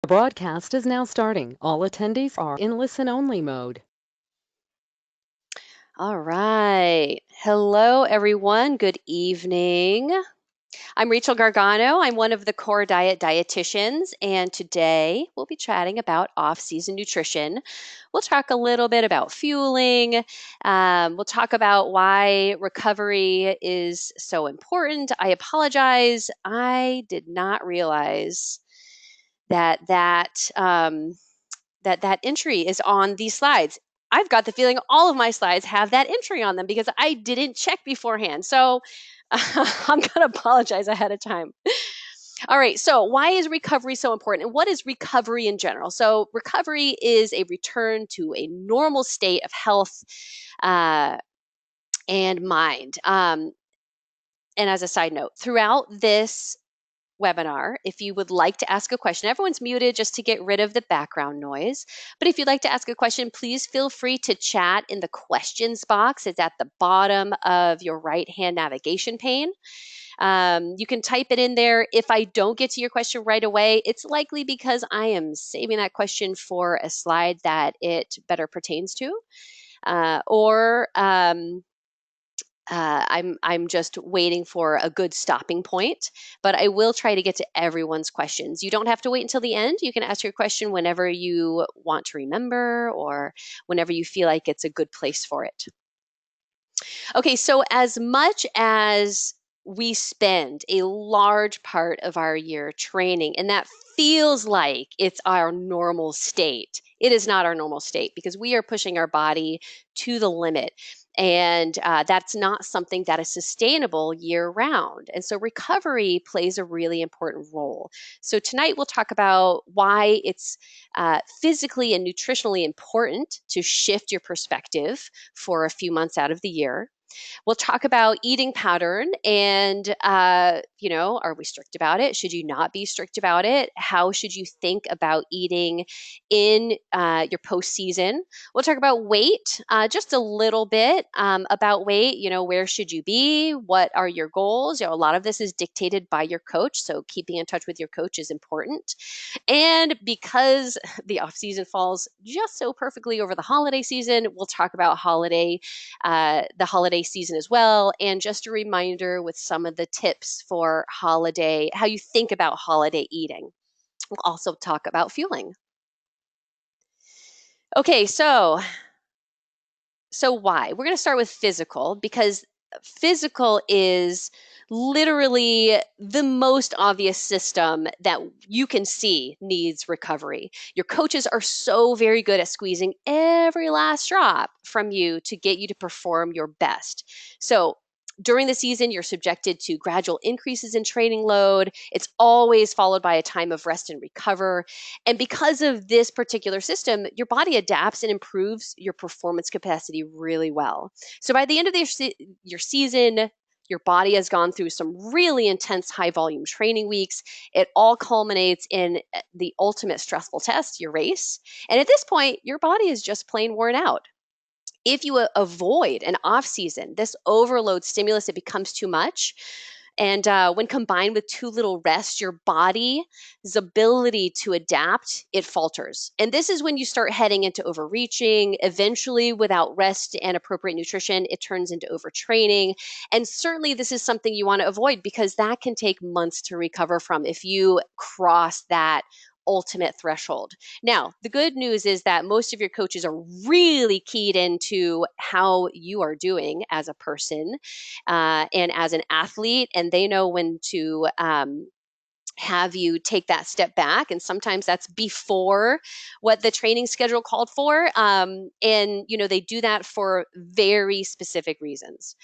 The broadcast is now starting. All attendees are in listen-only mode. All right. Hello, everyone. Good evening. I'm Rachel Gargano. I'm one of the Core Diet dietitians, and today we'll be chatting about off-season nutrition. We'll talk a little bit about fueling. We'll talk about why recovery is so important. I apologize. I did not realize that entry is on these slides. I've got the feeling all of my slides have that entry on them because I didn't check beforehand. So I'm going to apologize ahead of time. All right, so why is recovery so important? And what is recovery in general? So, recovery is a return to a normal state of health uh, and mind. And as a side note, throughout this webinar, if you would like to ask a question, everyone's muted just to get rid of the background noise. But if you'd like to ask a question, please feel free to chat in the questions box. It's at the bottom of your right hand navigation pane. You can type it in there. If I don't get to your question right away, it's likely because I am saving that question for a slide that it better pertains to. I'm just waiting for a good stopping point, but I will try to get to everyone's questions. You don't have to wait until the end. You can ask your question whenever you want to remember or whenever you feel like it's a good place for it. Okay, so as much as we spend a large part of our year training, and that feels like it's our normal state, it is not our normal state because we are pushing our body to the limit. And that's not something that is sustainable year round. And so recovery plays a really important role. So tonight we'll talk about why it's physically and nutritionally important to shift your perspective for a few months out of the year. We'll talk about eating pattern and, are we strict about it? Should you not be strict about it? How should you think about eating in your postseason? We'll talk about weight, just a little bit about weight. Where should you be? What are your goals? A lot of this is dictated by your coach, so keeping in touch with your coach is important. And because the off season falls just so perfectly over the holiday season, we'll talk about the holiday season as well. And just a reminder with some of the tips for holiday, how you think about holiday eating. We'll also talk about fueling. Okay, so why? We're going to start with physical because physical is literally the most obvious system that you can see needs recovery. Your coaches are so very good at squeezing every last drop from you to get you to perform your best. So during the season, you're subjected to gradual increases in training load. It's always followed by a time of rest and recover. And because of this particular system, your body adapts and improves your performance capacity really well. So by the end of your season, your body has gone through some really intense high volume training weeks. It all culminates in the ultimate stressful test, your race. And at this point, your body is just plain worn out. If you avoid an off season, this overload stimulus, it becomes too much. And when combined with too little rest, your body's ability to adapt, it falters. And this is when you start heading into overreaching. Eventually, without rest and appropriate nutrition, it turns into overtraining. And certainly, this is something you want to avoid because that can take months to recover from if you cross that ultimate threshold. Now, the good news is that most of your coaches are really keyed into how you are doing as a person and as an athlete, and they know when to have you take that step back. And sometimes that's before what the training schedule called for. They do that for very specific reasons.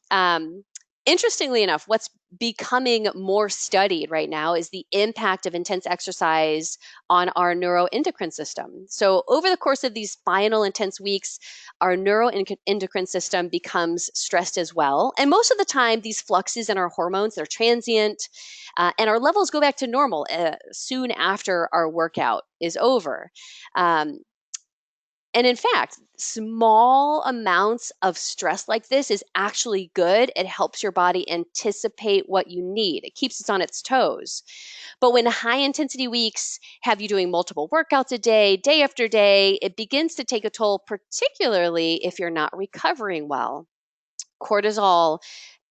Um, Interestingly enough, what's becoming more studied right now is the impact of intense exercise on our neuroendocrine system. So, over the course of these final intense weeks, our neuroendocrine system becomes stressed as well. And most of the time, these fluxes in our hormones, they're transient, and our levels go back to normal soon after our workout is over. Um, And in fact, small amounts of stress like this is actually good. It helps your body anticipate what you need. It keeps us on its toes. But when high intensity weeks have you doing multiple workouts a day, day after day, it begins to take a toll, particularly if you're not recovering well. Cortisol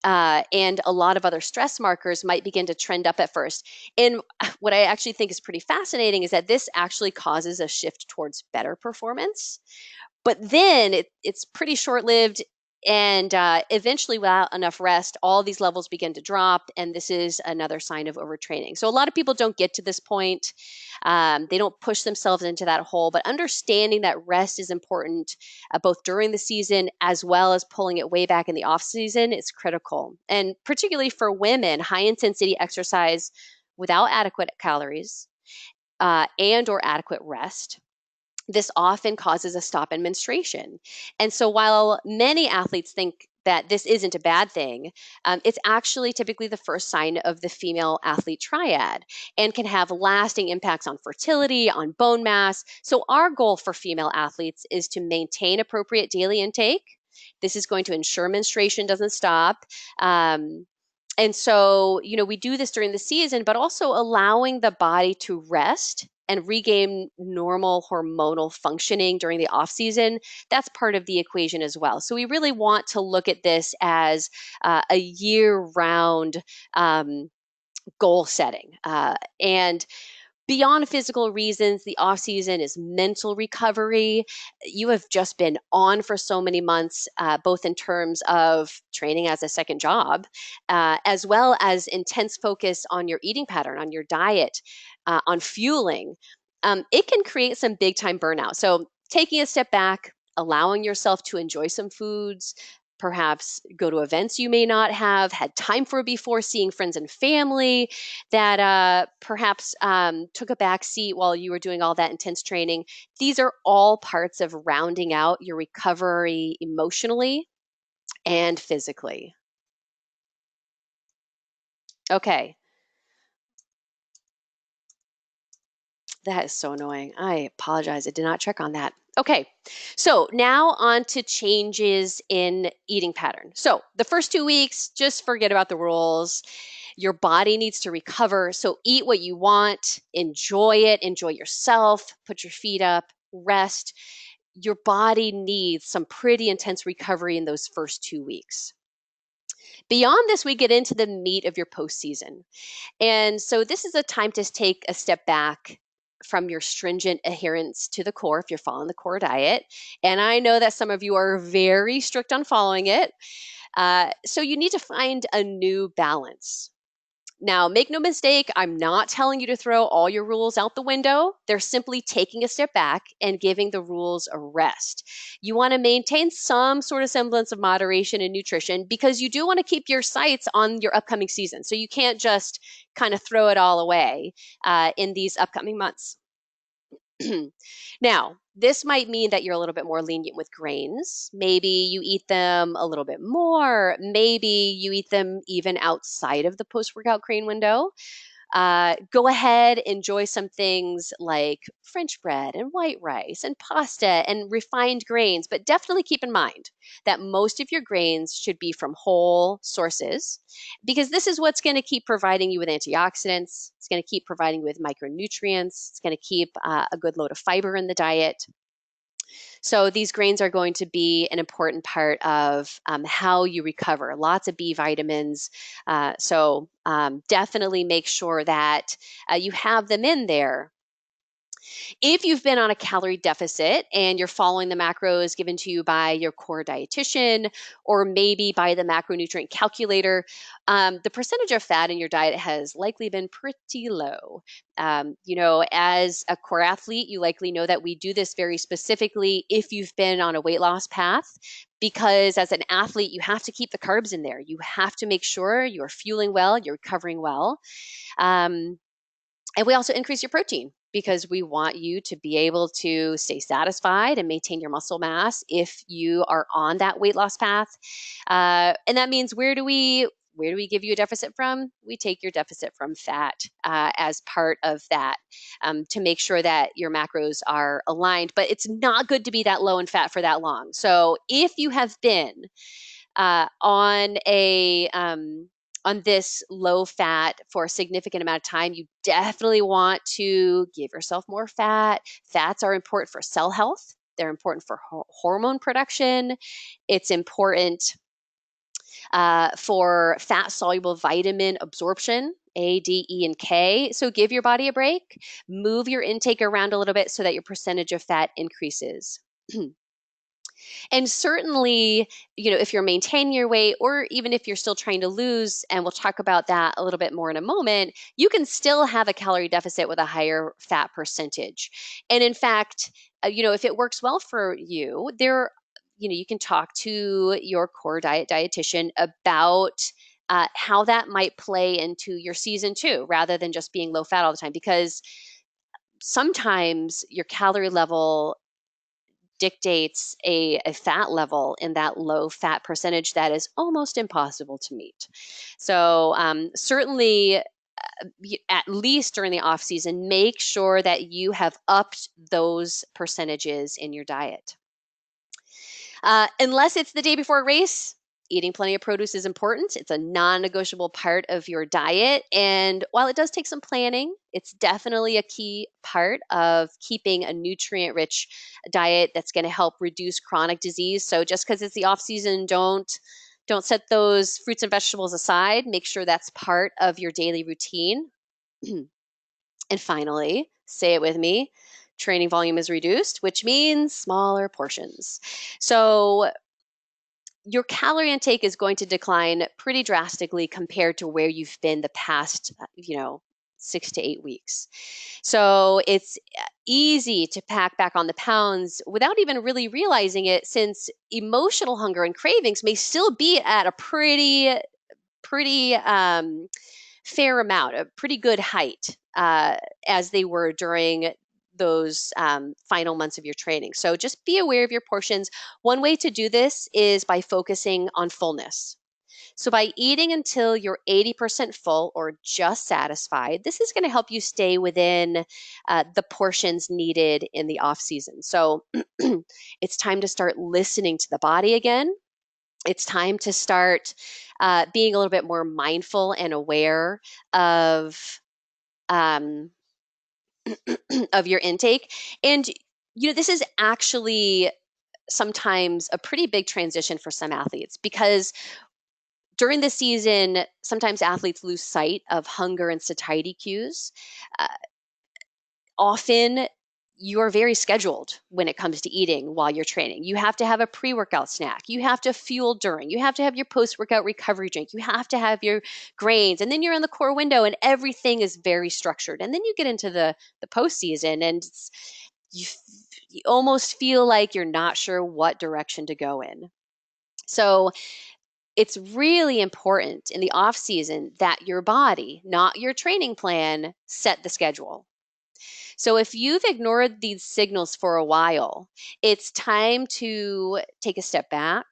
and a lot of other stress markers might begin to trend up at first. And what I actually think is pretty fascinating is that this actually causes a shift towards better performance. But then it's pretty short lived. And eventually, without enough rest, all these levels begin to drop. And this is another sign of overtraining. So, a lot of people don't get to this point. They don't push themselves into that hole. But understanding that rest is important both during the season as well as pulling it way back in the off season is critical. And particularly for women, high intensity exercise without adequate calories and or adequate rest, this often causes a stop in menstruation. And so while many athletes think that this isn't a bad thing, it's actually typically the first sign of the female athlete triad and can have lasting impacts on fertility, on bone mass. So our goal for female athletes is to maintain appropriate daily intake. This is going to ensure menstruation doesn't stop. And so, we do this during the season, but also allowing the body to rest and regain normal hormonal functioning during the off season. That's part of the equation as well. So we really want to look at this as a year-round goal setting. And beyond physical reasons, the off season is mental recovery. You have just been on for so many months, both in terms of training as a second job, as well as intense focus on your eating pattern, on your diet, on fueling. It can create some big time burnout. So taking a step back, allowing yourself to enjoy some foods, perhaps go to events you may not have had time for before, seeing friends and family that perhaps took a back seat while you were doing all that intense training. These are all parts of rounding out your recovery emotionally and physically. Okay, that is so annoying. I apologize. I did not check on that. Okay, so now on to changes in eating pattern. So the first 2 weeks, just forget about the rules. Your body needs to recover. So eat what you want, enjoy it, enjoy yourself, put your feet up, rest. Your body needs some pretty intense recovery in those first 2 weeks. Beyond this, we get into the meat of your postseason. And so this is a time to take a step back from your stringent adherence to the core if you're following the core diet. And I know that some of you are very strict on following it. So you need to find a new balance. Now, make no mistake, I'm not telling you to throw all your rules out the window. They're simply taking a step back and giving the rules a rest. You want to maintain some sort of semblance of moderation in nutrition because you do want to keep your sights on your upcoming season. So you can't just kind of throw it all away in these upcoming months. Now, this might mean that you're a little bit more lenient with grains. Maybe you eat them a little bit more. Maybe you eat them even outside of the post workout grain window. Go ahead, enjoy some things like French bread and white rice and pasta and refined grains, but definitely keep in mind that most of your grains should be from whole sources because this is what's going to keep providing you with antioxidants. It's going to keep providing you with micronutrients. It's going to keep a good load of fiber in the diet. So these grains are going to be an important part of how you recover. Lots of B vitamins. So definitely make sure that you have them in there. If you've been on a calorie deficit and you're following the macros given to you by your core dietitian or maybe by the macronutrient calculator, the percentage of fat in your diet has likely been pretty low. As a core athlete, you likely know that we do this very specifically if you've been on a weight loss path. Because as an athlete, you have to keep the carbs in there. You have to make sure you're fueling well, you're recovering well. And we also increase your protein because we want you to be able to stay satisfied and maintain your muscle mass if you are on that weight loss path. And that means where do we Where do we give you a deficit from? We take your deficit from fat as part of that to make sure that your macros are aligned. But it's not good to be that low in fat for that long. So if you have been on this low fat for a significant amount of time, you definitely want to give yourself more fat. Fats are important for cell health. They're important for hormone production. It's important for fat soluble vitamin absorption, A, D, E, and K. So give your body a break. Move your intake around a little bit so that your percentage of fat increases. And certainly, if you're maintaining your weight, or even if you're still trying to lose, and we'll talk about that a little bit more in a moment, you can still have a calorie deficit with a higher fat percentage. And in fact, if it works well for you, you can talk to your core dietitian about how that might play into your season too, rather than just being low fat all the time, because sometimes your calorie level dictates a fat level in that low fat percentage that is almost impossible to meet. So certainly, at least during the off season, make sure that you have upped those percentages in your diet. Unless it's the day before a race, eating plenty of produce is important. It's a non-negotiable part of your diet. And while it does take some planning, it's definitely a key part of keeping a nutrient-rich diet that's going to help reduce chronic disease. So just because it's the off season, don't set those fruits and vegetables aside. Make sure that's part of your daily routine. And finally, say it with me, training volume is reduced, which means smaller portions. So your calorie intake is going to decline pretty drastically compared to where you've been the past, 6 to 8 weeks. So it's easy to pack back on the pounds without even really realizing it, since emotional hunger and cravings may still be at a pretty fair amount, a pretty good height as they were during those final months of your training. So just be aware of your portions. One way to do this is by focusing on fullness. So by eating until you're 80% full or just satisfied, this is going to help you stay within the portions needed in the off season. So it's time to start listening to the body again. It's time to start being a little bit more mindful and aware of of your intake. And this is actually sometimes a pretty big transition for some athletes, because during the season, sometimes athletes lose sight of hunger and satiety cues. Often you are very scheduled when it comes to eating while you're training. You have to have a pre-workout snack. You have to fuel during. You have to have your post-workout recovery drink. You have to have your grains. And then you're in the core window and everything is very structured. And then you get into the postseason and you almost feel like you're not sure what direction to go in. So it's really important in the off season that your body, not your training plan, set the schedule. So if you've ignored these signals for a while, it's time to take a step back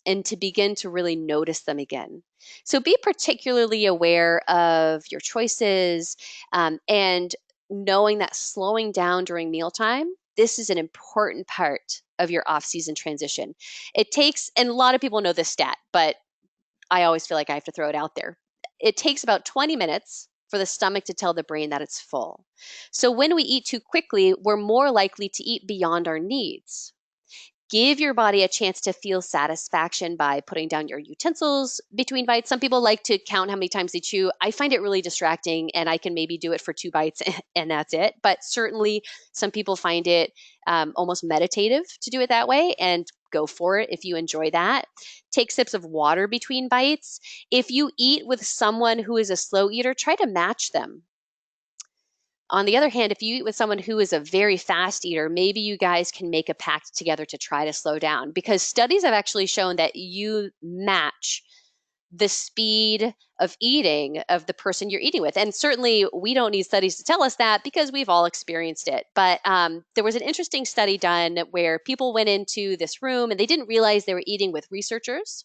and to begin to really notice them again. So be particularly aware of your choices, and knowing that slowing down during mealtime, this is an important part of your off-season transition. It takes, and a lot of people know this stat, but I always feel like I have to throw it out there. It takes about 20 minutes for the stomach to tell the brain that it's full. So when we eat too quickly, we're more likely to eat beyond our needs. Give your body a chance to feel satisfaction by putting down your utensils between bites. Some people like to count how many times they chew. I find it really distracting, and I can maybe do it for 2 bites and that's it. But certainly some people find it almost meditative to do it that way, and go for it if you enjoy that. Take sips of water between bites. If you eat with someone who is a slow eater, try to match them. On the other hand, if you eat with someone who is a very fast eater, maybe you guys can make a pact together to try to slow down, because studies have actually shown that you match the speed of eating of the person you're eating with. And certainly we don't need studies to tell us that, because we've all experienced it. But there was an interesting study done where people went into this room and they didn't realize they were eating with researchers.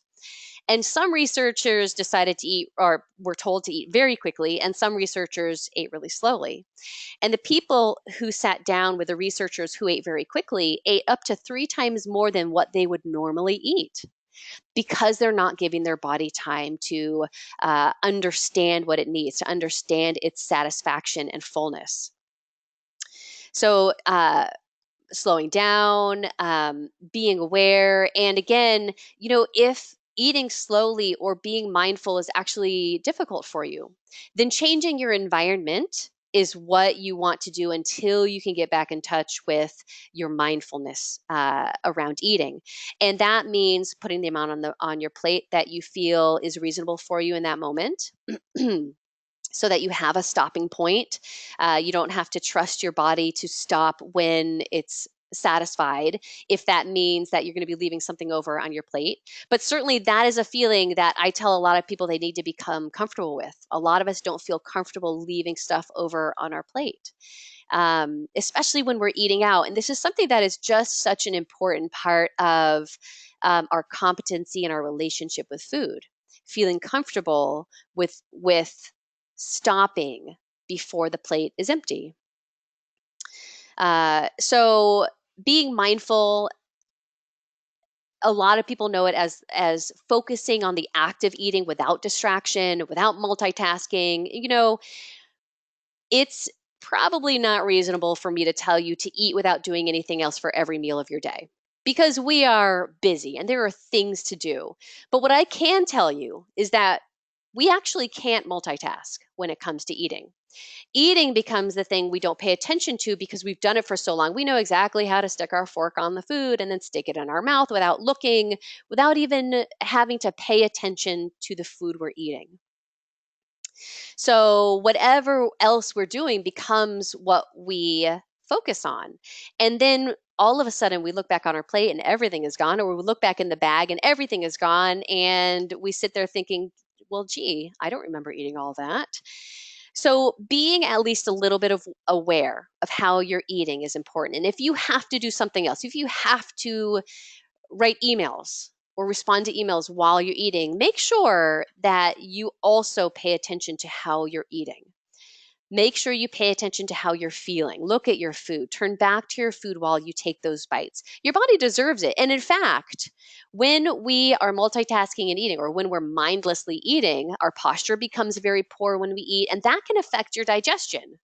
And some researchers decided to eat, or were told to eat very quickly, and some researchers ate really slowly. And the people who sat down with the researchers who ate very quickly ate up to 3 times more than what they would normally eat, because they're not giving their body time to understand what it needs, to understand its satisfaction and fullness. So, slowing down, being aware. And again, if eating slowly or being mindful is actually difficult for you, then changing your environment is what you want to do until you can get back in touch with your mindfulness around eating. And that means putting the amount on your plate that you feel is reasonable for you in that moment. So that you have a stopping point. You don't have to trust your body to stop when it's satisfied, if that means that you're going to be leaving something over on your plate. But certainly that is a feeling that I tell a lot of people they need to become comfortable with. A lot of us don't feel comfortable leaving stuff over on our plate, especially when we're eating out. And this is something that is just such an important part of our competency and our relationship with food. Feeling comfortable with stopping before the plate is empty. So being mindful, a lot of people know it as focusing on the act of eating without distraction, without multitasking. It's probably not reasonable for me to tell you to eat without doing anything else for every meal of your day, because we are busy and there are things to do. But what I can tell you is that we actually can't multitask when it comes to eating. Eating becomes the thing we don't pay attention to because we've done it for so long. We know exactly how to stick our fork on the food and then stick it in our mouth without looking, without even having to pay attention to the food we're eating. So whatever else we're doing becomes what we focus on. And then all of a sudden we look back on our plate and everything is gone, or we look back in the bag and everything is gone. And we sit there thinking, well, gee, I don't remember eating all that. So being at least a little bit of aware of how you're eating is important. And if you have to do something else, if you have to write emails or respond to emails while you're eating, make sure that you also pay attention to how you're eating. Make sure you pay attention to how you're feeling. Look at your food. Turn back to your food while you take those bites. Your body deserves it. And in fact, when we are multitasking and eating, or when we're mindlessly eating, our posture becomes very poor when we eat, and that can affect your digestion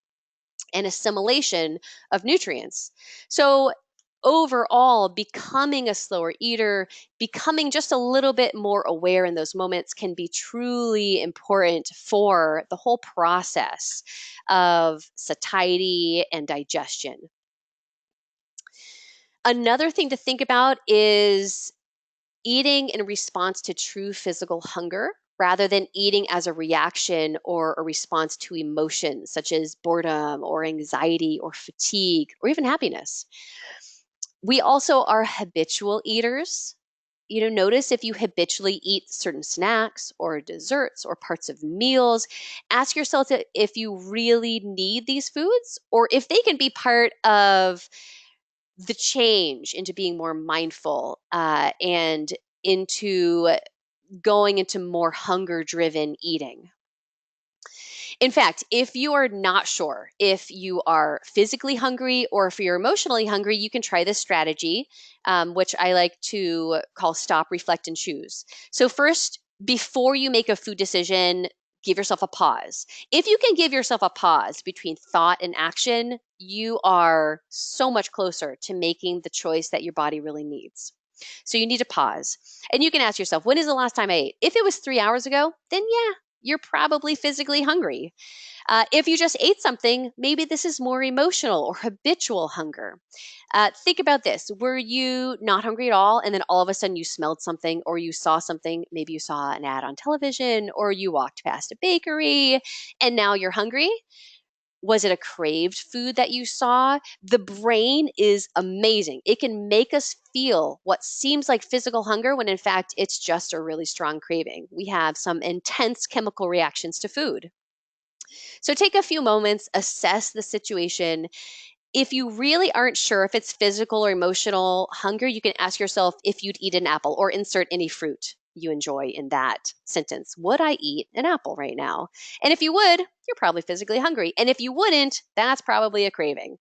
and assimilation of nutrients. So overall, becoming a slower eater, becoming just a little bit more aware in those moments can be truly important for the whole process of satiety and digestion. Another thing to think about is eating in response to true physical hunger rather than eating as a reaction or a response to emotions such as boredom or anxiety or fatigue or even happiness. We also are habitual eaters. Notice if you habitually eat certain snacks or desserts or parts of meals. Ask yourself if you really need these foods or if they can be part of the change into being more mindful and into going into more hunger driven eating. In fact, if you are not sure if you are physically hungry or if you're emotionally hungry, you can try this strategy, which I like to call stop, reflect, and choose. So, first, before you make a food decision, give yourself a pause. If you can give yourself a pause between thought and action, you are so much closer to making the choice that your body really needs. So you need to pause. And you can ask yourself, when is the last time I ate? If it was 3 hours ago, then yeah, you're probably physically hungry. If you just ate something, maybe this is more emotional or habitual hunger. Think about this. Were you not hungry at all, and then all of a sudden you smelled something or you saw something? Maybe you saw an ad on television or you walked past a bakery and now you're hungry. Was it a craved food that you saw? The brain is amazing. It can make us feel what seems like physical hunger when in fact it's just a really strong craving. We have some intense chemical reactions to food. So take a few moments, assess the situation. If you really aren't sure if it's physical or emotional hunger, you can ask yourself if you'd eat an apple or insert any fruit. you enjoy in that sentence. Would I eat an apple right now? And if you would, you're probably physically hungry. And if you wouldn't, that's probably a craving.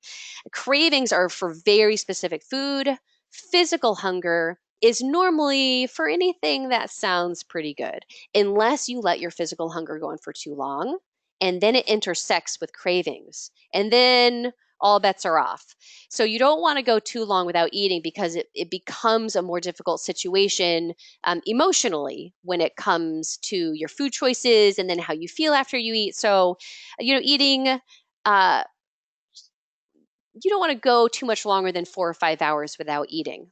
Cravings are for very specific food. Physical hunger is normally for anything that sounds pretty good, unless you let your physical hunger go on for too long. And then it intersects with cravings. And then all bets are off. So you don't want to go too long without eating because it becomes a more difficult situation emotionally when it comes to your food choices and then how you feel after you eat. So, eating, you don't want to go too much longer than 4 or 5 hours without eating.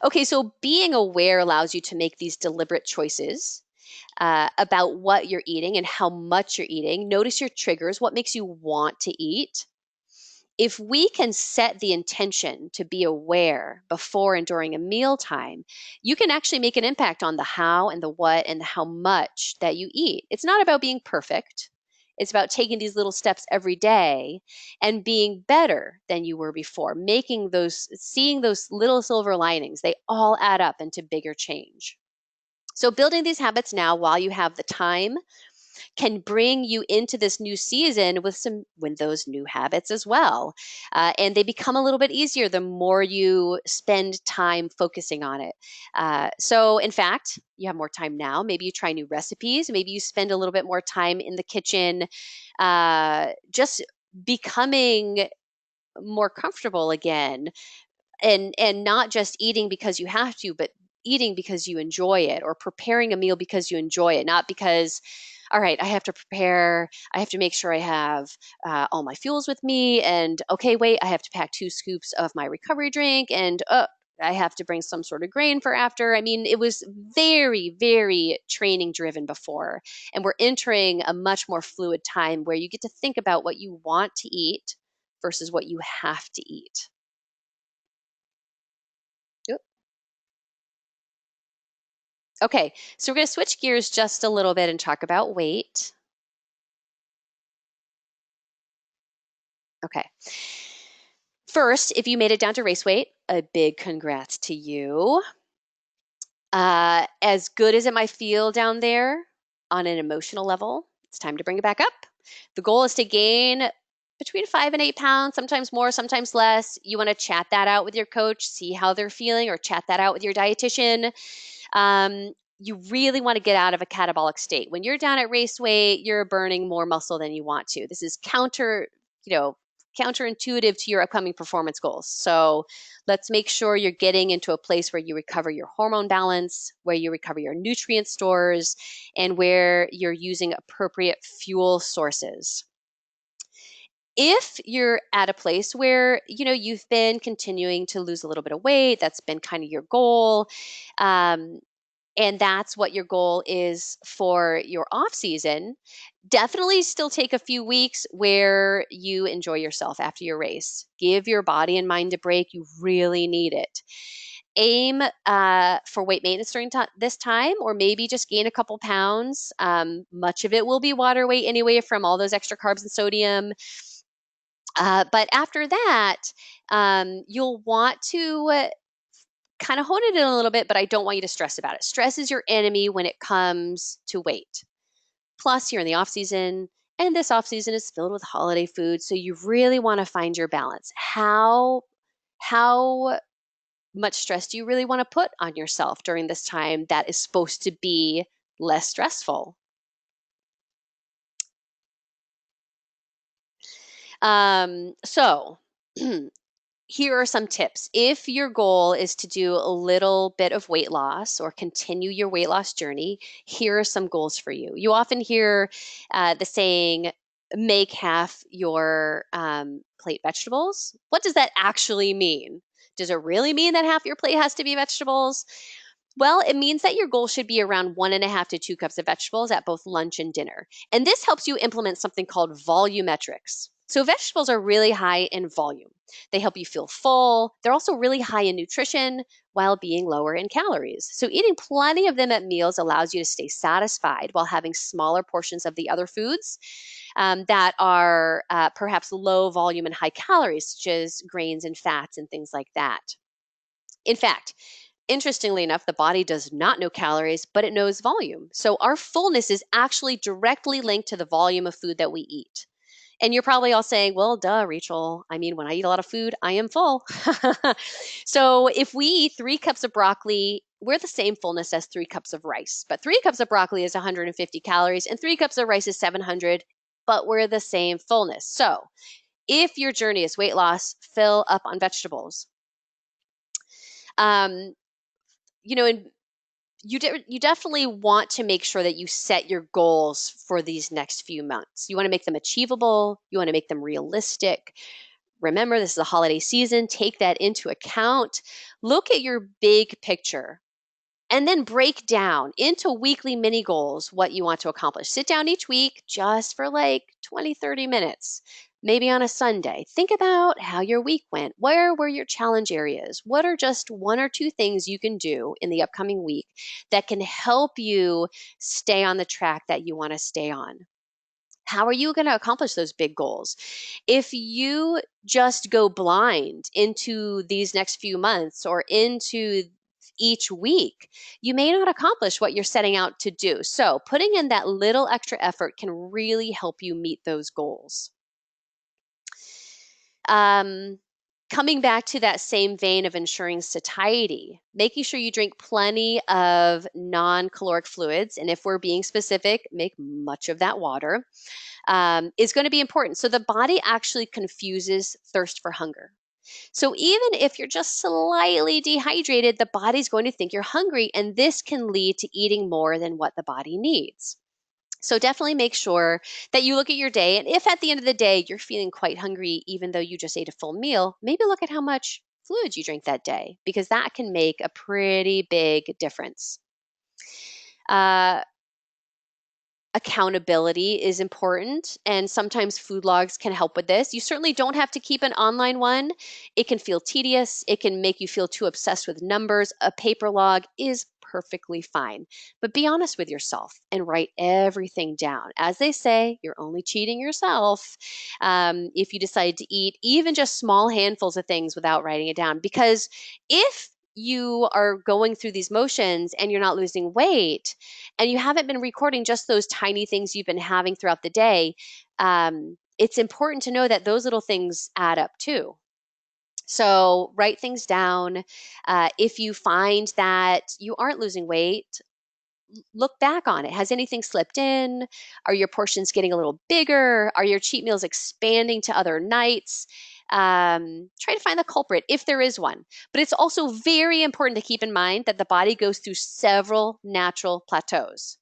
Okay, so being aware allows you to make these deliberate choices about what you're eating and how much you're eating. Notice your triggers, what makes you want to eat. If we can set the intention to be aware before and during a mealtime, you can actually make an impact on the how and the what and the how much that you eat. It's not about being perfect. It's about taking these little steps every day and being better than you were before, seeing those little silver linings. They all add up into bigger change. So building these habits now while you have the time can bring you into this new season with those new habits as well. And they become a little bit easier the more you spend time focusing on it. So in fact, you have more time now. Maybe you try new recipes. Maybe you spend a little bit more time in the kitchen, just becoming more comfortable again, and not just eating because you have to, but eating because you enjoy it, or preparing a meal because you enjoy it, not because, all right, I have to make sure I have all my fuels with me, and okay, wait, I have to pack 2 scoops of my recovery drink, and I have to bring some sort of grain for after. I mean, it was very, very training driven before, and we're entering a much more fluid time where you get to think about what you want to eat versus what you have to eat. Okay, so we're going to switch gears just a little bit and talk about weight. Okay. First, if you made it down to race weight, a big congrats to you. As good as it might feel down there on an emotional level, it's time to bring it back up. The goal is to gain between 5 and 8 pounds, sometimes more, sometimes less. You want to chat that out with your coach, see how they're feeling, or chat that out with your dietitian. You really want to get out of a catabolic state. When you're down at race weight, you're burning more muscle than you want to. This is counterintuitive to your upcoming performance goals. So let's make sure you're getting into a place where you recover your hormone balance, where you recover your nutrient stores, and where you're using appropriate fuel sources. If you're at a place where you've been continuing to lose a little bit of weight, that's been kind of your goal, and that's what your goal is for your off season, definitely still take a few weeks where you enjoy yourself after your race. Give your body and mind a break. You really need it. Aim for weight maintenance during this time, or maybe just gain a couple pounds. Much of it will be water weight anyway from all those extra carbs and sodium. But after that, you'll want to kind of hone it in a little bit, but I don't want you to stress about it. Stress is your enemy when it comes to weight. Plus, you're in the off season, and this off season is filled with holiday food, so you really want to find your balance. How much stress do you really want to put on yourself during this time that is supposed to be less stressful? So here are some tips. If your goal is to do a little bit of weight loss or continue your weight loss journey, here are some goals for you. You often hear the saying, make half your plate vegetables. What does that actually mean? Does it really mean that half your plate has to be vegetables? Well, it means that your goal should be around 1.5 to 2 cups of vegetables at both lunch and dinner. And this helps you implement something called volumetrics. So vegetables are really high in volume. They help you feel full. They're also really high in nutrition while being lower in calories. So eating plenty of them at meals allows you to stay satisfied while having smaller portions of the other foods that are perhaps low volume and high calories, such as grains and fats and things like that. In fact, Interestingly enough, the body does not know calories, but it knows volume. So our fullness is actually directly linked to the volume of food that we eat. And you're probably all saying, well, duh, Rachel. I mean, when I eat a lot of food, I am full. So if we eat 3 cups of broccoli, we're the same fullness as 3 cups of rice. But 3 cups of broccoli is 150 calories and 3 cups of rice is 700, but we're the same fullness. So if your journey is weight loss, fill up on vegetables. Um, and you definitely want to make sure that you set your goals for these next few months. You want to make them achievable. You want to make them realistic. Remember, this is the holiday season. Take that into account. Look at your big picture and then break down into weekly mini goals what you want to accomplish. Sit down each week just for like 20, 30 minutes, maybe on a Sunday. Think about how your week went. Where were your challenge areas? What are just 1 or 2 things you can do in the upcoming week that can help you stay on the track that you want to stay on? How are you going to accomplish those big goals? If you just go blind into these next few months or into each week, you may not accomplish what you're setting out to do. So, putting in that little extra effort can really help you meet those goals. Um, Coming back to that same vein of ensuring satiety, making sure you drink plenty of non-caloric fluids, and if we're being specific, make much of that water, is going to be important. So the body actually confuses thirst for hunger. So even if you're just slightly dehydrated, the body's going to think you're hungry, and this can lead to eating more than what the body needs. So definitely make sure that you look at your day. And if at the end of the day you're feeling quite hungry, even though you just ate a full meal, maybe look at how much fluid you drank that day, because that can make a pretty big difference. Uh, Accountability is important, and sometimes food logs can help with this. You certainly don't have to keep an online one. It can feel tedious. It can make you feel too obsessed with numbers. A paper log is perfectly fine, but be honest with yourself and write everything down. As they say, you're only cheating yourself if you decide to eat even just small handfuls of things without writing it down, because if you are going through these motions and you're not losing weight, and you haven't been recording just those tiny things you've been having throughout the day, it's important to know that those little things add up too. So write things down. If you find that you aren't losing weight, look back on it. Has anything slipped in? Are your portions getting a little bigger? Are your cheat meals expanding to other nights? Try to find the culprit if there is one. But it's also very important to keep in mind that the body goes through several natural plateaus.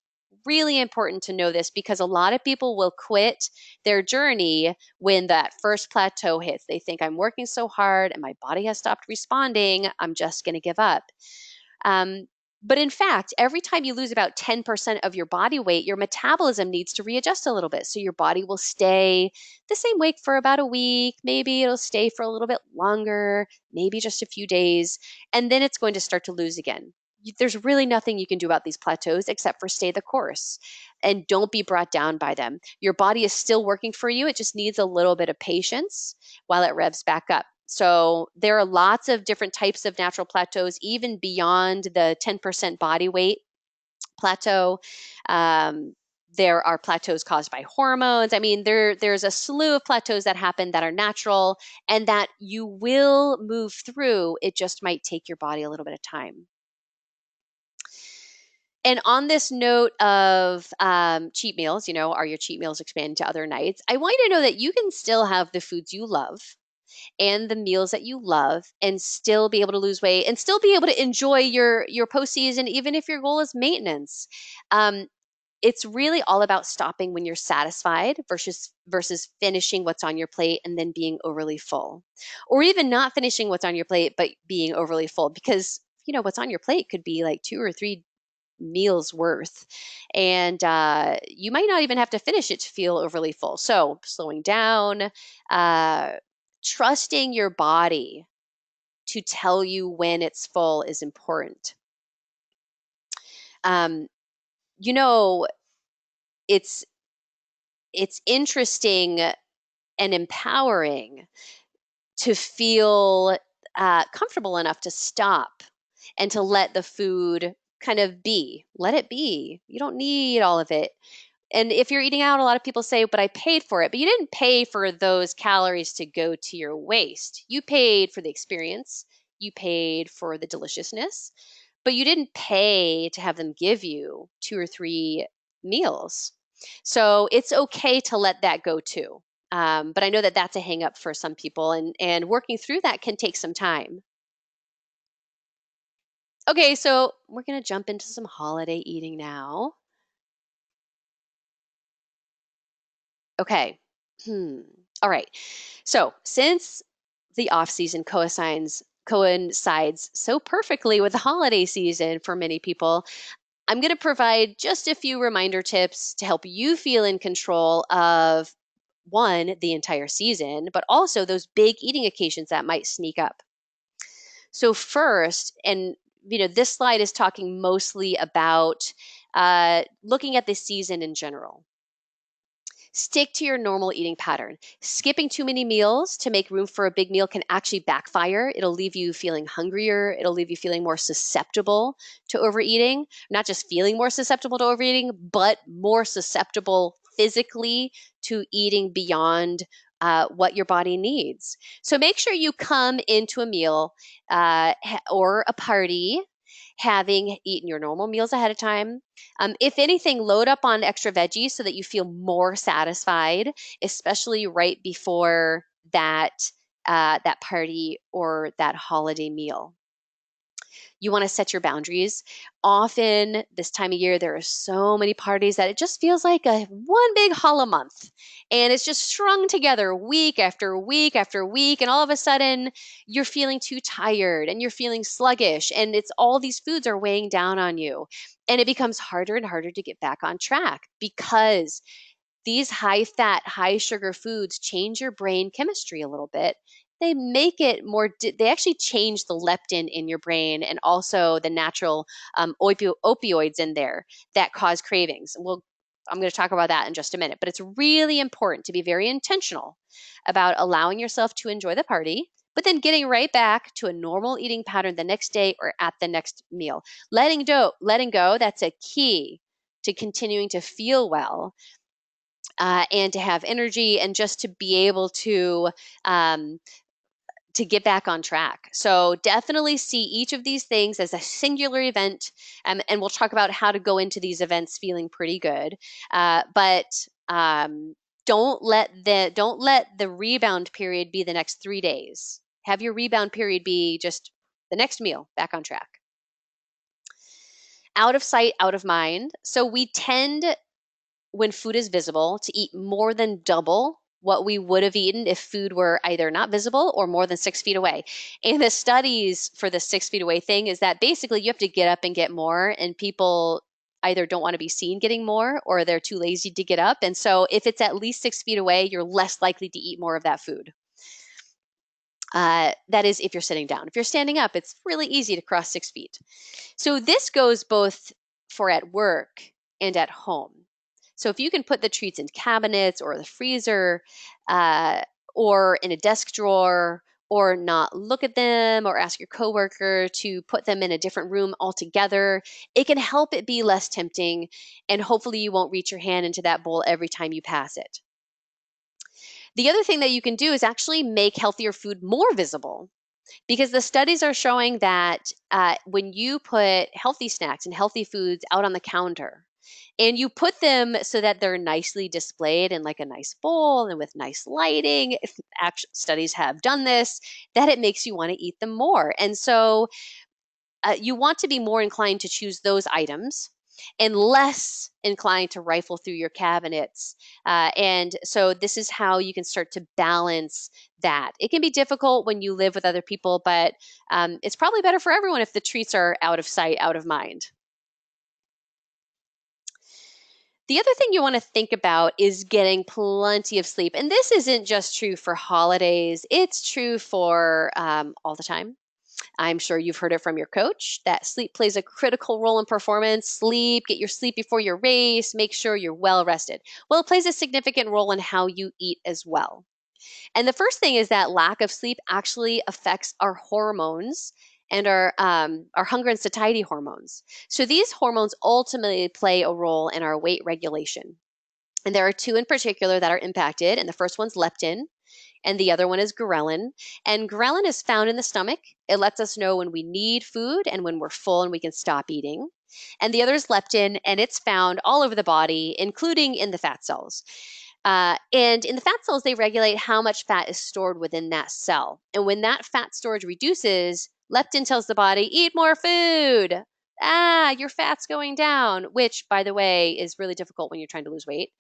Really important to know this, because a lot of people will quit their journey when that first plateau hits. They think, I'm working so hard and my body has stopped responding, I'm just going to give up. Um, but in fact, every time you lose about 10% of your body weight, your metabolism needs to readjust a little bit. So your body will stay the same weight for about a week. Maybe it'll stay for a little bit longer, maybe just a few days. And then it's going to start to lose again. There's really nothing you can do about these plateaus except for stay the course and don't be brought down by them. Your body is still working for you. It just needs a little bit of patience while it revs back up. So there are lots of different types of natural plateaus, even beyond the 10% body weight plateau. Um, there are plateaus caused by hormones. I mean, there's a slew of plateaus that happen that are natural and that you will move through. It just might take your body a little bit of time. And on this note of cheat meals, are your cheat meals expanding to other nights? I want you to know that you can still have the foods you love and the meals that you love and still be able to lose weight and still be able to enjoy your postseason, even if your goal is maintenance. Um, it's really all about stopping when you're satisfied versus finishing what's on your plate and then being overly full, or even not finishing what's on your plate but being overly full, because what's on your plate could be like 2 or 3 meals worth, and you might not even have to finish it to feel overly full. So slowing down, uh, trusting your body to tell you when it's full is important. Um, you know, it's it's interesting and empowering to feel comfortable enough to stop and to let the food kind of be. Let it be. You don't need all of it. And if you're eating out, a lot of people say, but I paid for it. But you didn't pay for those calories to go to your waste. You paid for the experience, you paid for the deliciousness, but you didn't pay to have them give you 2 or 3 meals. So it's okay to let that go too. But I know that that's a hang up for some people, and working through that can take some time. Okay, so we're going to jump into some holiday eating now. Okay. Hmm. All right. So, since the off season coincides so perfectly with the holiday season for many people, I'm going to provide just a few reminder tips to help you feel in control of one, the entire season, but also those big eating occasions that might sneak up. So first, and this slide is talking mostly about looking at the season in general. Stick to your normal eating pattern. Skipping too many meals to make room for a big meal can actually backfire. It'll leave you feeling hungrier. It'll leave you feeling more susceptible to overeating. Not just feeling more susceptible to overeating, but more susceptible physically to eating beyond what your body needs. So make sure you come into a meal or a party having eaten your normal meals ahead of time. If anything, load up on extra veggies so that you feel more satisfied, especially right before that party or that holiday meal. You want to set your boundaries. Often this time of year, there are so many parties that it just feels like a one big holla month. And it's just strung together week after week after week. And all of a sudden, you're feeling too tired and you're feeling sluggish. And it's all these foods are weighing down on you. And it becomes harder and harder to get back on track because these high fat, high sugar foods change your brain chemistry a little bit. They make it more, they actually change the leptin in your brain and also the natural opioids in there that cause cravings. I'm going to talk about that in just a minute, but it's really important to be very intentional about allowing yourself to enjoy the party, but then getting right back to a normal eating pattern the next day or at the next meal. Letting go, that's a key to continuing to feel well and to have energy and just to be able um, to get back on track. So definitely see each of these things as a singular event, and we'll talk about how to go into these events feeling pretty good. But don't let the rebound period be the next 3 days. Have your rebound period be just the next meal back on track. Out of sight, out of mind. So we tend, when food is visible, to eat more than double what we would have eaten if food were either not visible or more than 6 feet away. And the studies for the 6 feet away thing is that basically you have to get up and get more, and people either don't want to be seen getting more or they're too lazy to get up. And so if it's at least 6 feet away, you're less likely to eat more of that food. That is if you're sitting down. If you're standing up, it's really easy to cross 6 feet. So this goes both for at work and at home. So if you can put the treats in cabinets or the freezer or in a desk drawer, or not look at them, or ask your coworker to put them in a different room altogether, it can help it be less tempting, and hopefully you won't reach your hand into that bowl every time you pass it. The other thing that you can do is actually make healthier food more visible, because the studies are showing that when you put healthy snacks and healthy foods out on the counter, and you put them so that they're nicely displayed in like a nice bowl and with nice lighting, studies have done this, that it makes you want to eat them more. And so you want to be more inclined to choose those items and less inclined to rifle through your cabinets. And so this is how you can start to balance that. It can be difficult when you live with other people, but it's probably better for everyone if the treats are out of sight, out of mind. The other thing you want to think about is getting plenty of sleep. And this isn't just true for holidays, it's true for all the time. I'm sure you've heard it from your coach that sleep plays a critical role in performance. Sleep, get your sleep before your race, make sure you're well rested. Well, it plays a significant role in how you eat as well. And the first thing is that lack of sleep actually affects our hormones and our hunger and satiety hormones. So these hormones ultimately play a role in our weight regulation. And there are two in particular that are impacted, and the first one's leptin, and the other one is ghrelin. And ghrelin is found in the stomach. It lets us know when we need food and when we're full and we can stop eating. And the other is leptin, and it's found all over the body, including in the fat cells. And in the fat cells, they regulate how much fat is stored within that cell. And when that fat storage reduces, leptin tells the body, eat more food. Your fat's going down, which, by the way, is really difficult when you're trying to lose weight.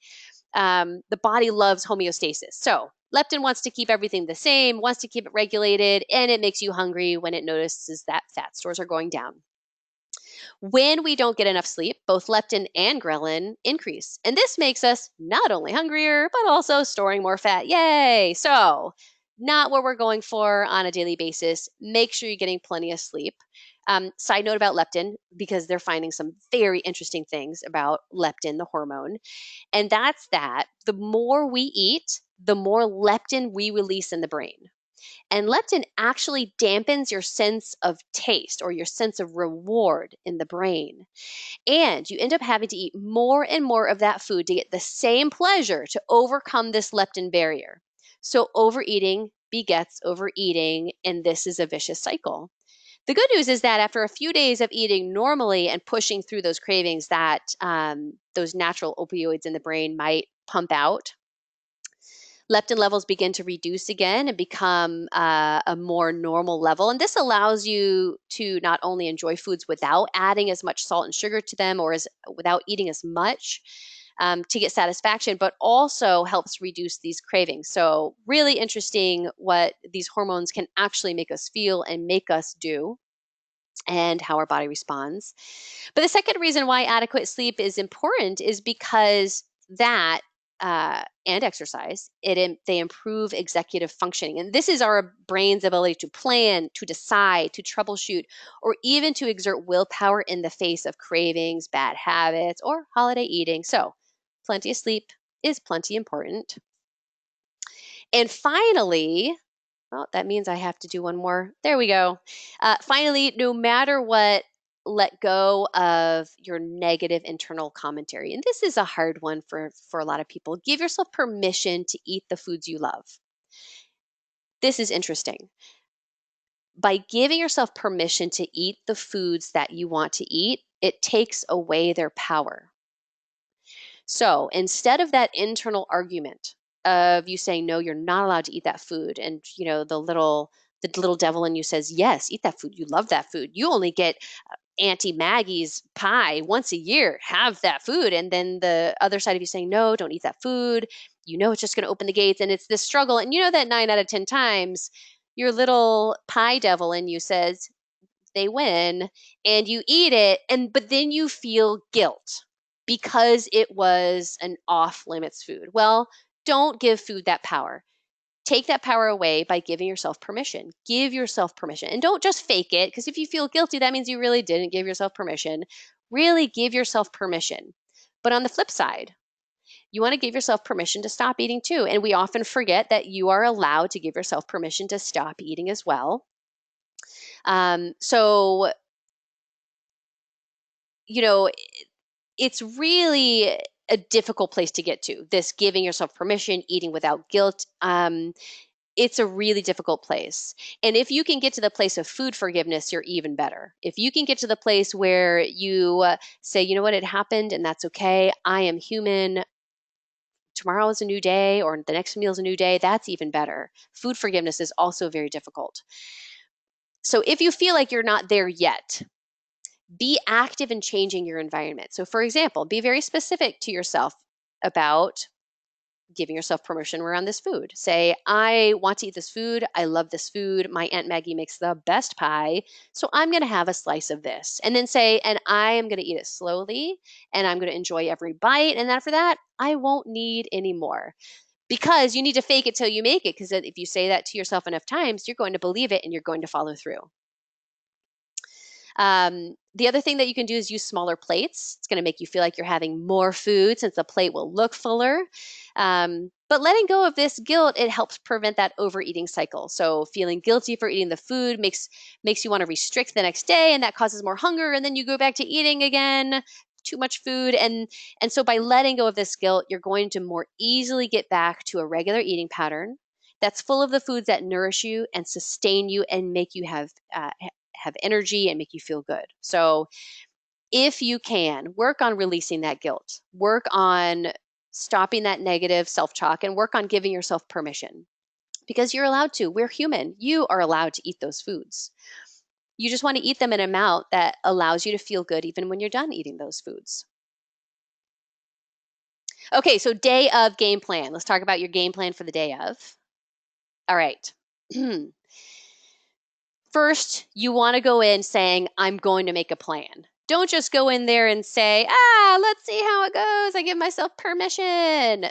The body loves homeostasis. So leptin wants to keep everything the same, wants to keep it regulated, and it makes you hungry when it notices that fat stores are going down. When we don't get enough sleep, both leptin and ghrelin increase. And this makes us not only hungrier, but also storing more fat. Yay! So, not what we're going for on a daily basis. Make sure you're getting plenty of sleep. Side note about leptin, because they're finding some very interesting things about leptin, the hormone. And that's that the more we eat, the more leptin we release in the brain. And leptin actually dampens your sense of taste or your sense of reward in the brain. And you end up having to eat more and more of that food to get the same pleasure to overcome this leptin barrier. So overeating begets overeating, and this is a vicious cycle. The good news is that after a few days of eating normally and pushing through those cravings that those natural opioids in the brain might pump out, leptin levels begin to reduce again and become a more normal level. And this allows you to not only enjoy foods without adding as much salt and sugar to them or without eating as much to get satisfaction, but also helps reduce these cravings. So really interesting what these hormones can actually make us feel and make us do and how our body responds. But the second reason why adequate sleep is important is because that and exercise, they improve executive functioning. And this is our brain's ability to plan, to decide, to troubleshoot, or even to exert willpower in the face of cravings, bad habits, or holiday eating. So, plenty of sleep is plenty important. And finally, well, that means I have to do one more. There we go. Finally, no matter what, let go of your negative internal commentary. And this is a hard one for a lot of people. Give yourself permission to eat the foods you love. This is interesting. By giving yourself permission to eat the foods that you want to eat, it takes away their power. So instead of that internal argument of you saying, no, you're not allowed to eat that food, and the little devil in you says, yes, eat that food. You love that food. You only get Auntie Maggie's pie once a year. Have that food. And then the other side of you saying, no, don't eat that food. You know it's just going to open the gates. And it's this struggle. And you know that 9 out of 10 times, your little pie devil in you says, they win, and you eat it, but then you feel guilt because it was an off limits food. Well, don't give food that power. Take that power away by giving yourself permission. Give yourself permission. And don't just fake it, because if you feel guilty, that means you really didn't give yourself permission. Really give yourself permission. But on the flip side, you want to give yourself permission to stop eating too. And we often forget that you are allowed to give yourself permission to stop eating as well. So, it's really a difficult place to get to, this giving yourself permission, eating without guilt. It's a really difficult place. And if you can get to the place of food forgiveness, you're even better. If you can get to the place where you say, you know what, it happened and that's okay. I am human. Tomorrow is a new day, or the next meal is a new day. That's even better. Food forgiveness is also very difficult. So if you feel like you're not there yet, be active in changing your environment. So, for example, be very specific to yourself about giving yourself permission around this food. Say, I want to eat this food. I love this food. My Aunt Maggie makes the best pie. So I'm going to have a slice of this. And then say, and I am going to eat it slowly and I'm going to enjoy every bite. And after that, I won't need any more. Because you need to fake it till you make it. Because if you say that to yourself enough times, you're going to believe it and you're going to follow through. The other thing that you can do is use smaller plates. It's going to make you feel like you're having more food since the plate will look fuller. But letting go of this guilt, it helps prevent that overeating cycle. So feeling guilty for eating the food makes you want to restrict the next day, and that causes more hunger, and then you go back to eating again, too much food. And so by letting go of this guilt, you're going to more easily get back to a regular eating pattern that's full of the foods that nourish you and sustain you and make you have energy and make you feel good. So if you can, work on releasing that guilt, work on stopping that negative self talk, and work on giving yourself permission because you're allowed to. We're human. You are allowed to eat those foods. You just want to eat them in an amount that allows you to feel good even when you're done eating those foods. Okay, so day of game plan. Let's talk about your game plan for the day of. All right. First, you want to go in saying, I'm going to make a plan. Don't just go in there and say, let's see how it goes. I give myself permission.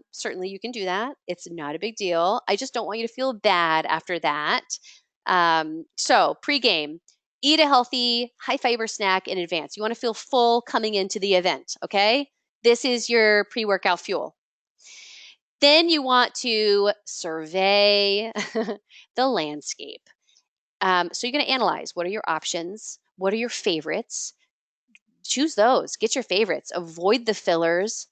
Certainly you can do that. It's not a big deal. I just don't want you to feel bad after that. So pre-game, eat a healthy, high fiber snack in advance. You want to feel full coming into the event, okay? This is your pre-workout fuel. Then you want to survey the landscape. So you're going to analyze, what are your options? What are your favorites? Choose those. Get your favorites. Avoid the fillers.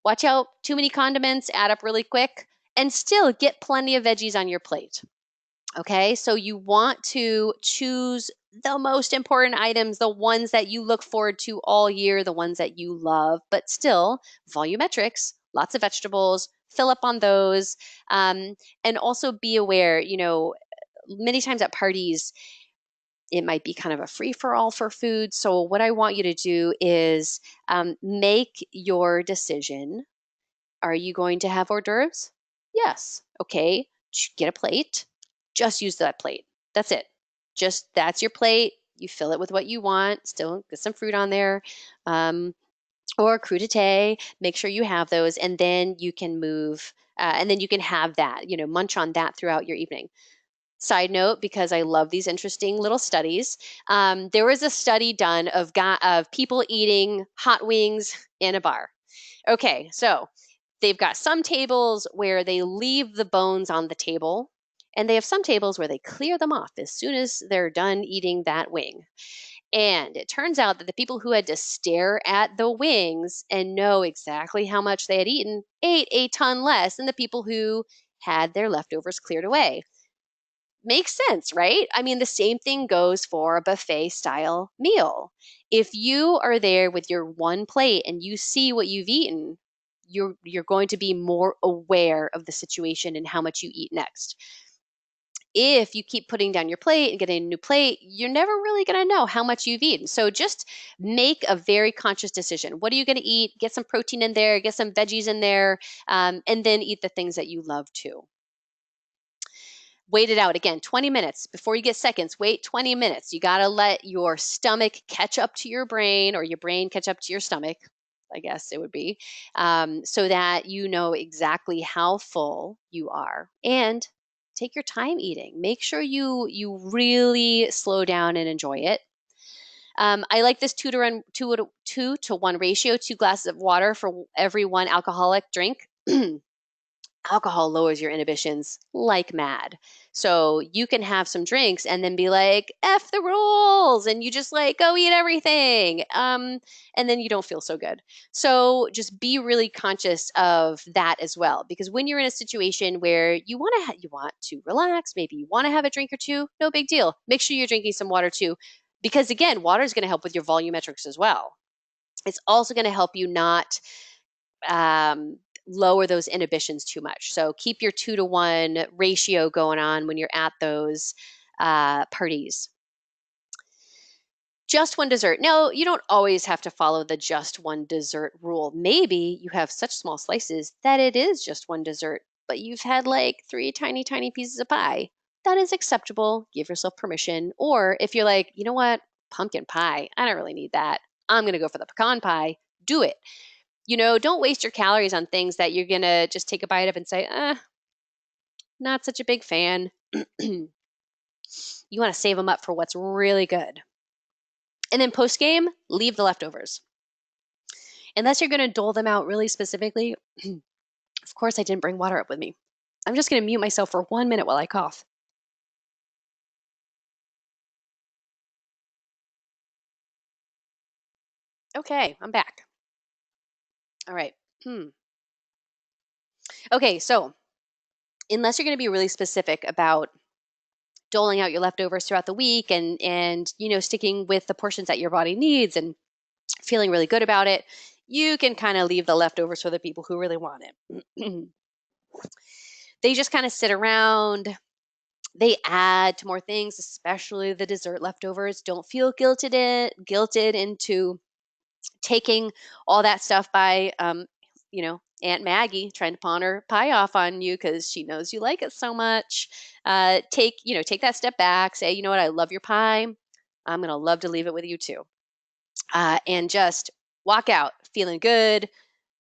Watch out, too many condiments add up really quick, and still get plenty of veggies on your plate. Okay, so you want to choose the most important items, the ones that you look forward to all year, the ones that you love, but still volumetrics, lots of vegetables, fill up on those. And also be aware, many times at parties, it might be kind of a free for all for food. So, what I want you to do is make your decision. Are you going to have hors d'oeuvres? Yes. Okay. Get a plate. Just use that plate. That's it. That's your plate. You fill it with what you want. Still get some fruit on there. Or crudité. Make sure you have those, and then you can move. And then you can have that, munch on that throughout your evening. Side note, because I love these interesting little studies, there was a study done of people eating hot wings in a bar. Okay, so they've got some tables where they leave the bones on the table, and they have some tables where they clear them off as soon as they're done eating that wing. And it turns out that the people who had to stare at the wings and know exactly how much they had eaten ate a ton less than the people who had their leftovers cleared away. Makes sense, right? I mean, the same thing goes for a buffet style meal. If you are there with your one plate and you see what you've eaten, you're going to be more aware of the situation and how much you eat next. If you keep putting down your plate and getting a new plate, you're never really going to know how much you've eaten. So just make a very conscious decision. What are you going to eat? Get some protein in there, get some veggies in there, and then eat the things that you love too. Wait it out again, 20 minutes before you get seconds. Wait 20 minutes. You got to let your stomach catch up to your brain, or your brain catch up to your stomach, I guess it would be, so that you know exactly how full you are. And take your time eating. Make sure you really slow down and enjoy it. I like this 2 to 1 ratio, 2 glasses of water for every 1 alcoholic drink. Alcohol lowers your inhibitions like mad. So you can have some drinks and then be like, F the rules, and you just like go eat everything. And then you don't feel so good. So just be really conscious of that as well. Because when you're in a situation where you want to relax, maybe you want to have a drink or two, no big deal. Make sure you're drinking some water too. Because again, water is going to help with your volumetrics as well. It's also going to help you not lower those inhibitions too much. So keep your 2 to 1 ratio going on when you're at those parties. Just one dessert. No, you don't always have to follow the just one dessert rule. Maybe you have such small slices that it is just one dessert, but you've had like 3 tiny, tiny pieces of pie. That is acceptable. Give yourself permission. Or if you're like, you know what, pumpkin pie, I don't really need that. I'm going to go for the pecan pie. Do it. Don't waste your calories on things that you're going to just take a bite of and say, not such a big fan. You want to save them up for what's really good. And then post game, leave the leftovers. Unless you're going to dole them out really specifically Of course, I didn't bring water up with me. I'm just going to mute myself for 1 minute while I cough. Okay, I'm back. All right. Okay, so unless you're going to be really specific about doling out your leftovers throughout the week and sticking with the portions that your body needs and feeling really good about it, you can kind of leave the leftovers for the people who really want it. They just kind of sit around. They add to more things, especially the dessert leftovers. Don't feel guilted into taking all that stuff by Aunt Maggie trying to pawn her pie off on you because she knows you like it so much. Take that step back, say, you know what, I love your pie. I'm gonna love to leave it with you too. And just walk out feeling good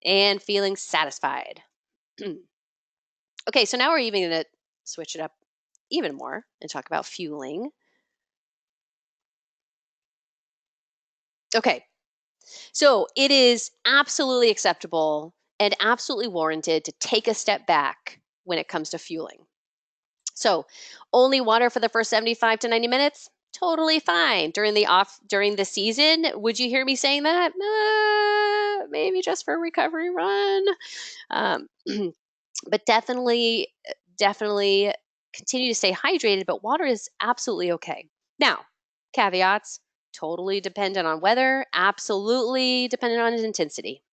and feeling satisfied. Okay, so now we're even gonna switch it up even more and talk about fueling. Okay, so it is absolutely acceptable and absolutely warranted to take a step back when it comes to fueling. So, only water for the first 75 to 90 minutes? Totally fine. During the season, would you hear me saying that? Maybe just for a recovery run. Um, but definitely continue to stay hydrated, but water is absolutely okay. Now, caveats, totally dependent on weather, absolutely dependent on its intensity.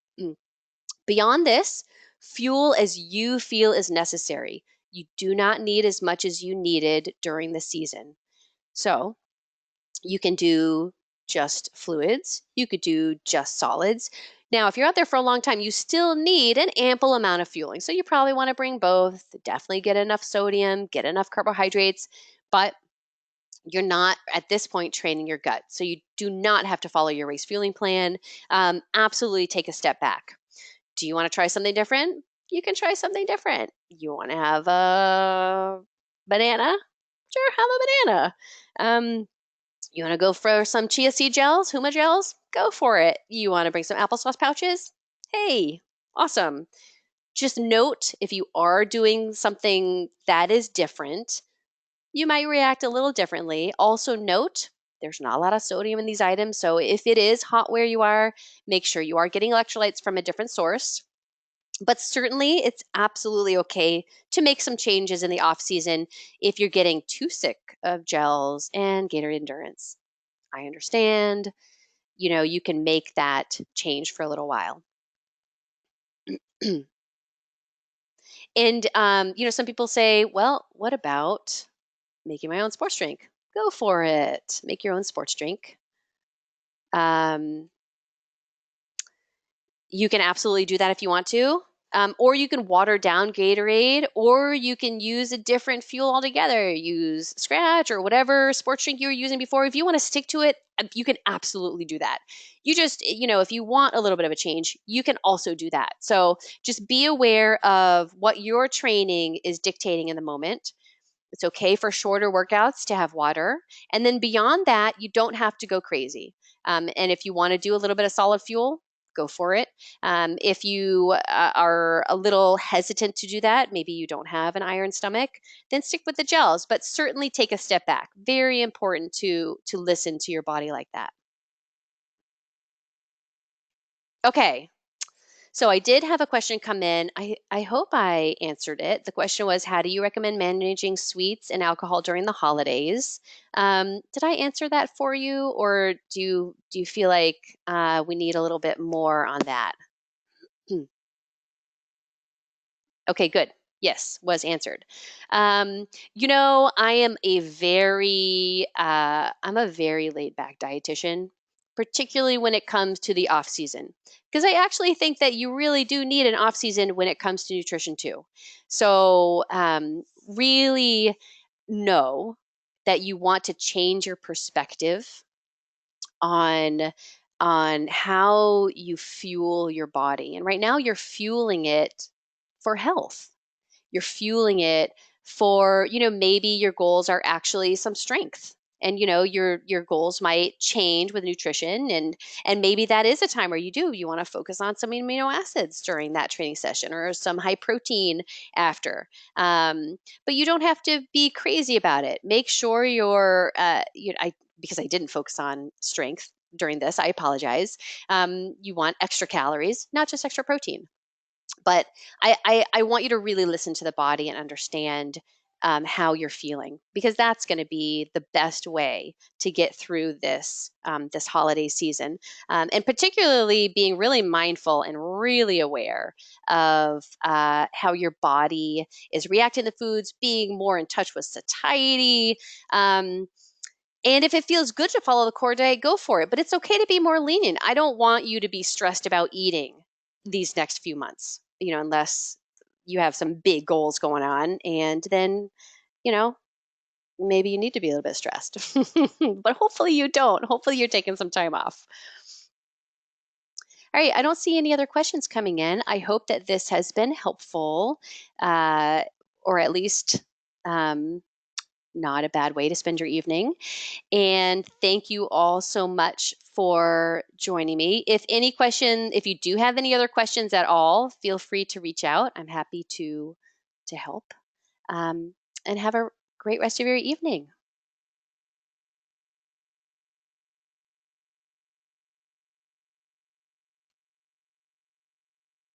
Beyond this, fuel as you feel is necessary. You do not need as much as you needed during the season. So you can do just fluids, you could do just solids. Now, if you're out there for a long time, you still need an ample amount of fueling. So you probably want to bring both, definitely get enough sodium, get enough carbohydrates, but you're not at this point training your gut. So you do not have to follow your race fueling plan. Absolutely take a step back. Do you want to try something different? You can try something different. You want to have a banana? Sure, have a banana. You want to go for some chia seed gels, Huma gels? Go for it. You want to bring some applesauce pouches? Hey, awesome. Just note if you are doing something that is different, you might react a little differently. Also, note there's not a lot of sodium in these items. So, if it is hot where you are, make sure you are getting electrolytes from a different source. But certainly, it's absolutely okay to make some changes in the off season if you're getting too sick of gels and Gatorade Endurance. I understand. You can make that change for a little while. And some people say, well, what about making my own sports drink? Go for it. Make your own sports drink. Um, You can absolutely do that if you want to. Or you can water down Gatorade, or you can use a different fuel altogether. Use Scratch or whatever sports drink you were using before. If you want to stick to it, you can absolutely do that. You just, if you want a little bit of a change, you can also do that. So just be aware of what your training is dictating in the moment. It's okay for shorter workouts to have water. And then beyond that, you don't have to go crazy. And if you want to do a little bit of solid fuel, go for it. If you are a little hesitant to do that, maybe you don't have an iron stomach, then stick with the gels, but certainly take a step back. Very important to listen to your body like that. Okay, so I did have a question come in. I hope I answered it. The question was, how do you recommend managing sweets and alcohol during the holidays? Did I answer that for you, or do you feel like we need a little bit more on that? Hmm. Okay, good. Yes, was answered. I'm a very laid back dietitian, particularly when it comes to the off season, because I actually think that you really do need an off season when it comes to nutrition too. So, really know that you want to change your perspective on how you fuel your body. And right now you're fueling it for health. You're fueling it for, maybe your goals are actually some strength. And your goals might change with nutrition, and maybe that is a time where you want to focus on some amino acids during that training session, or some high protein after. But you don't have to be crazy about it. Make sure I because I didn't focus on strength during this, I apologize. You want extra calories, not just extra protein. But I want you to really listen to the body and understand how you're feeling, because that's going to be the best way to get through this holiday season, and particularly being really mindful and really aware of how your body is reacting to foods, being more in touch with satiety. Um, and if it feels good to follow the core diet, go for it. But it's okay to be more lenient. I don't want you to be stressed about eating these next few months, unless you have some big goals going on. And then, you know, maybe you need to be a little bit stressed. But hopefully you don't. Hopefully you're taking some time off. All right. I don't see any other questions coming in. I hope that this has been helpful, uh, or at least not a bad way to spend your evening. And thank you all so much for joining me. If you do have any other questions at all, feel free to reach out. I'm happy to help. And have a great rest of your evening.